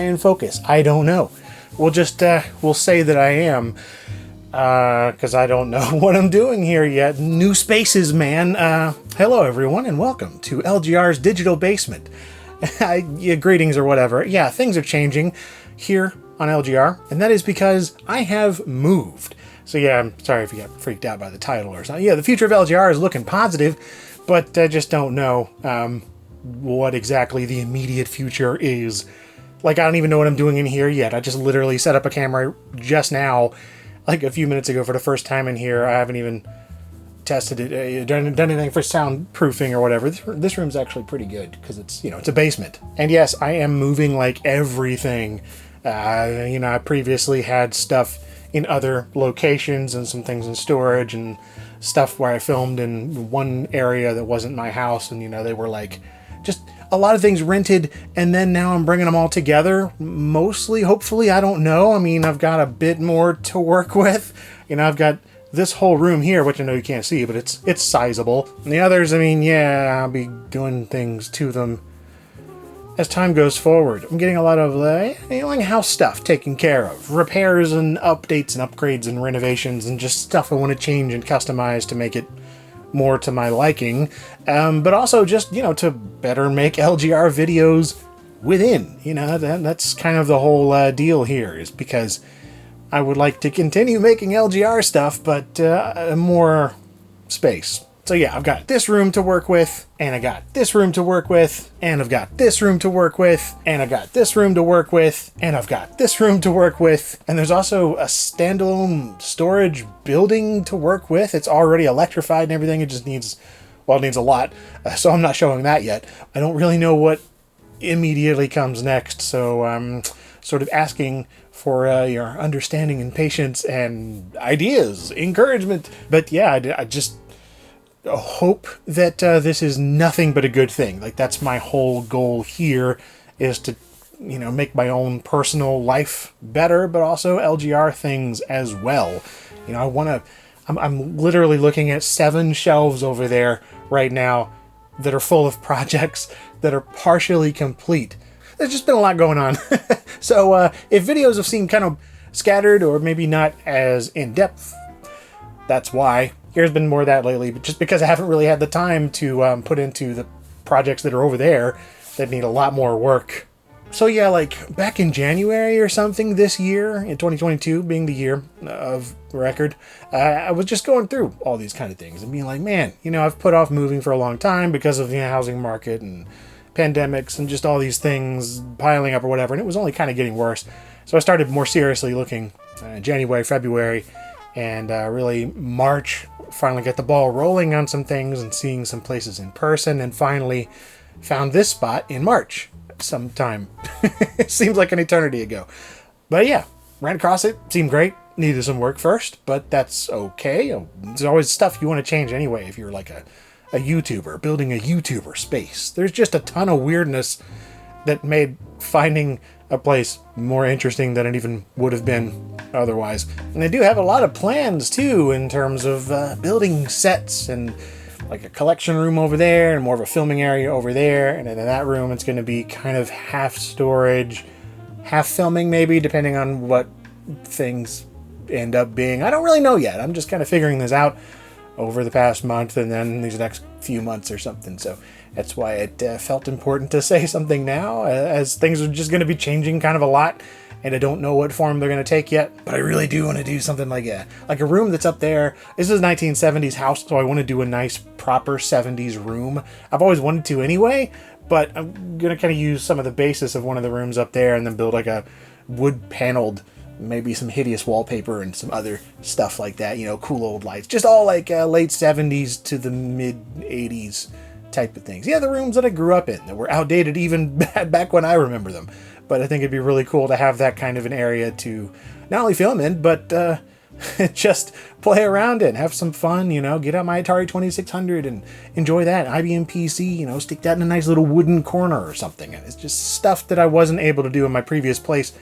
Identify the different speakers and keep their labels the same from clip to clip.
Speaker 1: I in focus? I don't know. We'll say that I am, because I don't know what I'm doing here yet. New spaces, man. Hello, everyone, and welcome to LGR's Digital Basement. Greetings or whatever. Yeah, things are changing here on LGR, and that is because I have moved. So yeah, I'm sorry if you got freaked out by the title or something. Yeah, the future of LGR is looking positive, but I just don't know what exactly the immediate future is. Like, I don't even know what I'm doing in here yet. I just literally set up a camera just now, like a few minutes ago for the first time in here. I haven't even tested it, done anything for soundproofing or whatever. This room's actually pretty good because it's, it's a basement. And yes, I am moving like everything. I previously had stuff in other locations and some things in storage and stuff where I filmed in one area that wasn't my house. And, they were like just a lot of things rented, and then now I'm bringing them all together, mostly, hopefully, I don't know. I mean, I've got a bit more to work with. I've got this whole room here, which I know you can't see, but it's sizable. And the others, I'll be doing things to them as time goes forward. I'm getting a lot of house stuff taken care of, repairs and updates and upgrades and renovations and just stuff I want to change and customize to make it more to my liking, but also just, to better make LGR videos within, that's kind of the whole deal here, is because I would like to continue making LGR stuff, but more space. So yeah, I've got this room to work with, and I got this room to work with, and I've got this room to work with, and I've got this room to work with, and I've got this room to work with, and there's also a standalone storage building to work with. It's already electrified and everything. It just needs a lot, so I'm not showing that yet. I don't really know what immediately comes next, so I'm sort of asking for your understanding and patience and ideas, encouragement. But yeah, I just hope that this is nothing but a good thing. Like, that's my whole goal here, is to make my own personal life better, but also LGR things as well. I'm literally looking at 7 shelves over there right now that are full of projects that are partially complete. There's just been a lot going on. So if videos have seemed kind of scattered or maybe not as in-depth, that's why. There's been more of that lately, but just because I haven't really had the time to put into the projects that are over there that need a lot more work. So yeah, like back in January or something this year, in 2022 being the year of record, I was just going through all these kind of things and being like, man, I've put off moving for a long time because of the housing market and pandemics and just all these things piling up or whatever, and it was only kind of getting worse. So I started more seriously looking January, February, and really March, finally get the ball rolling on some things and seeing some places in person, and finally found this spot in March sometime. It seems like an eternity ago. But yeah, ran across it, seemed great, needed some work first, but that's okay. There's always stuff you want to change anyway if you're like a YouTuber, building a YouTuber space. There's just a ton of weirdness that made finding a place more interesting than it even would have been otherwise. And they do have a lot of plans too, in terms of building sets, and like a collection room over there and more of a filming area over there. And then in that room, it's going to be kind of half storage, half filming maybe, depending on what things end up being. I don't really know yet. I'm just kind of figuring this out over the past month and then these next few months or something. So that's why it felt important to say something now, as things are just going to be changing kind of a lot, and I don't know what form they're going to take yet, but I really do want to do something like a room that's up there. This is a 1970s house, so I want to do a nice proper 70s room. I've always wanted to anyway, but I'm going to kind of use some of the basis of one of the rooms up there and then build like a wood paneled, maybe some hideous wallpaper and some other stuff like that, cool old lights, just all like late 70s to the mid 80s type of things. Yeah, the rooms that I grew up in that were outdated even back when I remember them. But I think it'd be really cool to have that kind of an area to not only film in, but just play around in, have some fun, get out my Atari 2600 and enjoy that. IBM PC, stick that in a nice little wooden corner or something. And it's just stuff that I wasn't able to do in my previous place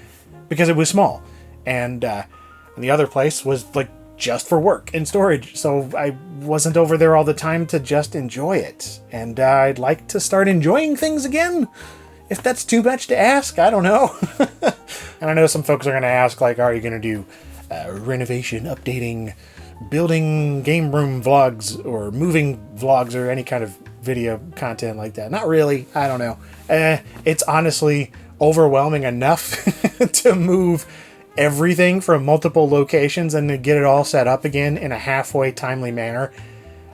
Speaker 1: because it was small. And the other place was like just for work and storage, so I wasn't over there all the time to just enjoy it. And I'd like to start enjoying things again. if that's too much to ask, I don't know. And I know some folks are going to ask, like, are you going to do renovation, updating, building game room vlogs or moving vlogs or any kind of video content like that? Not really. I don't know. It's honestly overwhelming enough to move everything from multiple locations and to get it all set up again in a halfway timely manner.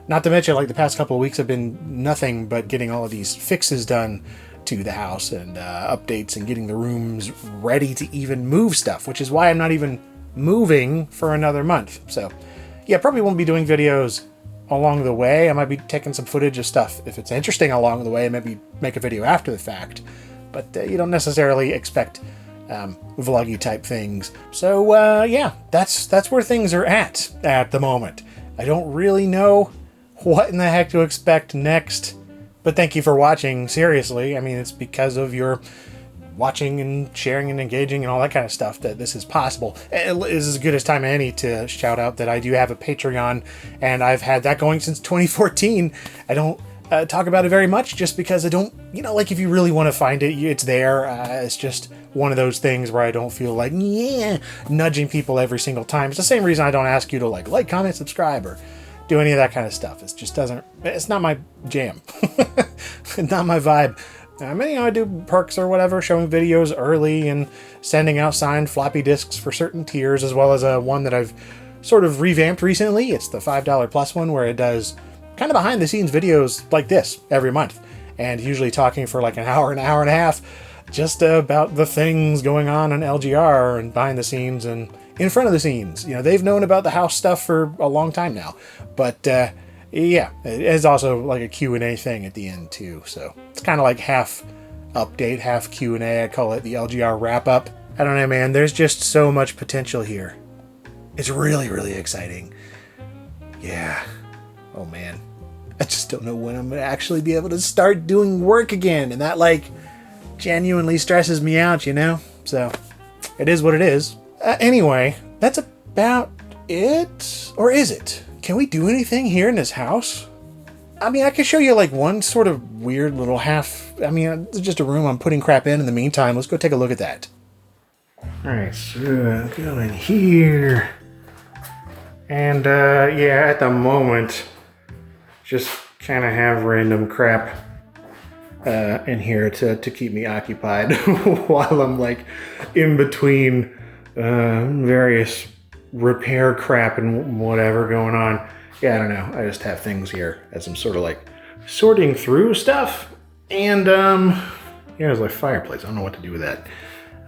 Speaker 1: Not to mention, like, the past couple of weeks have been nothing but getting all of these fixes done to the house and updates and getting the rooms ready to even move stuff, which is why I'm not even moving for another month. So yeah, probably won't be doing videos along the way. I might be taking some footage of stuff if it's interesting along the way, maybe make a video after the fact, but you don't necessarily expect vloggy type things. So yeah, that's where things are at the moment. I don't really know what in the heck to expect next, but thank you for watching. Seriously, I mean, it's because of your watching and sharing and engaging and all that kind of stuff that this is possible. It is as good as time as any to shout out that I do have a Patreon, and I've had that going since 2014. I don't talk about it very much just because I don't, like, if you really want to find it, it's there. It's just one of those things where I don't feel like, nudging people every single time. It's the same reason I don't ask you to like, comment, subscribe, or do any of that kind of stuff. It just doesn't, it's not my jam. Not my vibe. I do perks or whatever, showing videos early and sending out signed floppy disks for certain tiers, as well as one that I've sort of revamped recently. It's the $5 plus one, where it does kind of behind the scenes videos like this every month, and usually talking for like an hour and a half just about the things going on LGR and behind the scenes and in front of the scenes. They've known about the house stuff for a long time now, but yeah, it is also like a Q&A thing at the end too. So it's kind of like half update, half Q&A. I call it the LGR wrap up. I don't know, man. There's just so much potential here. It's really, really exciting. Yeah. Oh man. I just don't know when I'm going to actually be able to start doing work again. And that, like, genuinely stresses me out, So it is what it is. Anyway, that's about it. Or is it? Can we do anything here in this house? I mean, I could show you like one sort of weird little it's just a room I'm putting crap in the meantime. Let's go take a look at that. Alright, so go in here. And yeah, at the moment, just kind of have random crap in here to keep me occupied while I'm like in between various repair crap and whatever going on. Yeah, I don't know. I just have things here as I'm sort of like sorting through stuff. And yeah, there's like fireplace. I don't know what to do with that.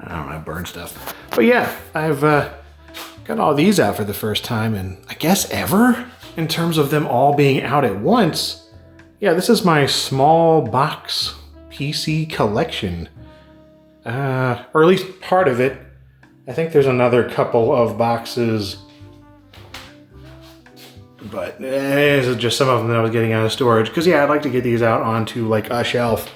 Speaker 1: I don't know, burn stuff. But yeah, I've got all these out for the first time, and I guess ever, in terms of them all being out at once. Yeah, this is my small box PC collection. Or at least part of it. I think there's another couple of boxes, but this is just some of them that I was getting out of storage. Because yeah, I'd like to get these out onto like a shelf.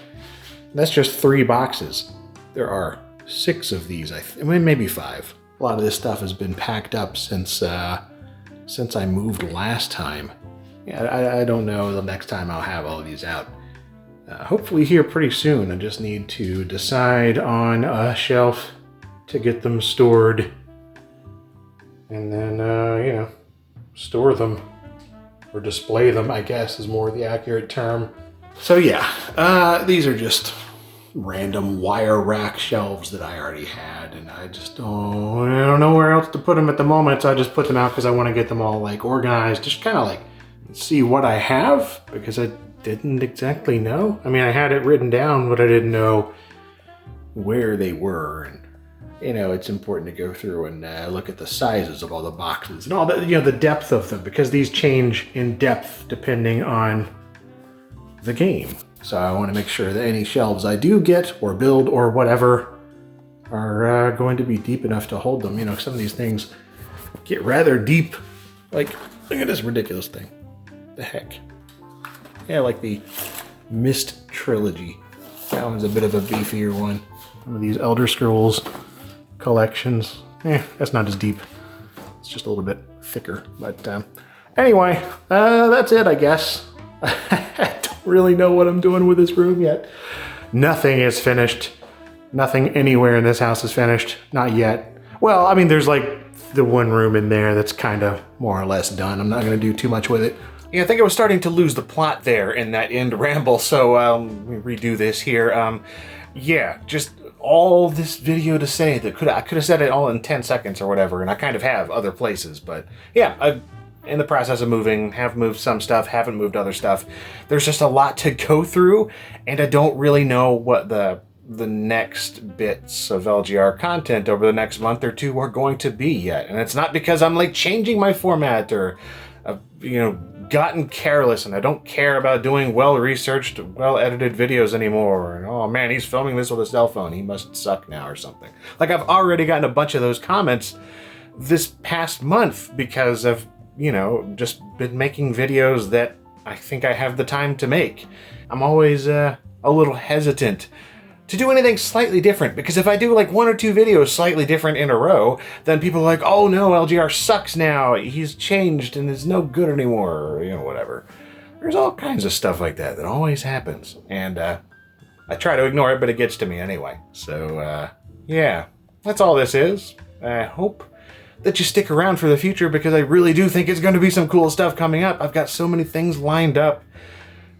Speaker 1: That's just 3 boxes. There are 6 of these, maybe 5. A lot of this stuff has been packed up since I moved last time. Yeah, I don't know the next time I'll have all of these out. Hopefully here pretty soon. I just need to decide on a shelf to get them stored, and then store them or display them, I guess is more the accurate term. So yeah, these are just random wire rack shelves that I already had, and I don't know where else to put them at the moment, so I just put them out because I want to get them all like organized, just kind of like see what I have, because I didn't exactly know. I mean, I had it written down, but I didn't know where they were. And it's important to go through and look at the sizes of all the boxes and all that, the depth of them, because these change in depth depending on the game. So I want to make sure that any shelves I do get or build or whatever are going to be deep enough to hold them. Some of these things get rather deep. Like, look at this ridiculous thing. The heck? Yeah, like the Myst Trilogy. That one's a bit of a beefier one. Some of these Elder Scrolls collections. That's not as deep. It's just a little bit thicker. But anyway, that's it, I guess. I don't really know what I'm doing with this room yet. Nothing is finished. Nothing anywhere in this house is finished. Not yet. Well, I mean, there's like the one room in there that's kind of more or less done. I'm not going to do too much with it. Yeah, I think I was starting to lose the plot there in that end ramble, so let me redo this here. Yeah, just all this video to say that I could have said it all in 10 seconds or whatever, and I kind of have other places, but yeah, I'm in the process of moving, have moved some stuff, haven't moved other stuff. There's just a lot to go through, and I don't really know what the next bits of LGR content over the next month or two are going to be yet. And it's not because I'm like changing my format or, gotten careless and I don't care about doing well-researched, well-edited videos anymore. And, oh man, he's filming this with a cell phone. He must suck now or something. Like, I've already gotten a bunch of those comments this past month because I've, just been making videos that I think I have the time to make. I'm always a little hesitant to do anything slightly different, because if I do like 1 or 2 videos slightly different in a row, then people are like, oh no, LGR sucks now, he's changed and is no good anymore, or whatever. There's all kinds of stuff like that always happens, and I try to ignore it, but it gets to me anyway. So yeah, that's all this is. I hope that you stick around for the future, because I really do think it's going to be some cool stuff coming up. I've got so many things lined up.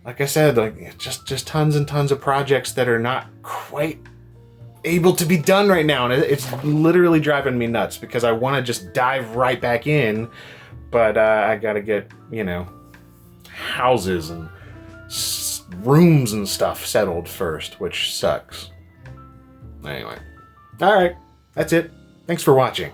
Speaker 1: Like I said, like just tons and tons of projects that are not quite able to be done right now. And it's literally driving me nuts, because I want to just dive right back in. But I got to get, houses and rooms and stuff settled first, which sucks. Anyway. All right. That's it. Thanks for watching.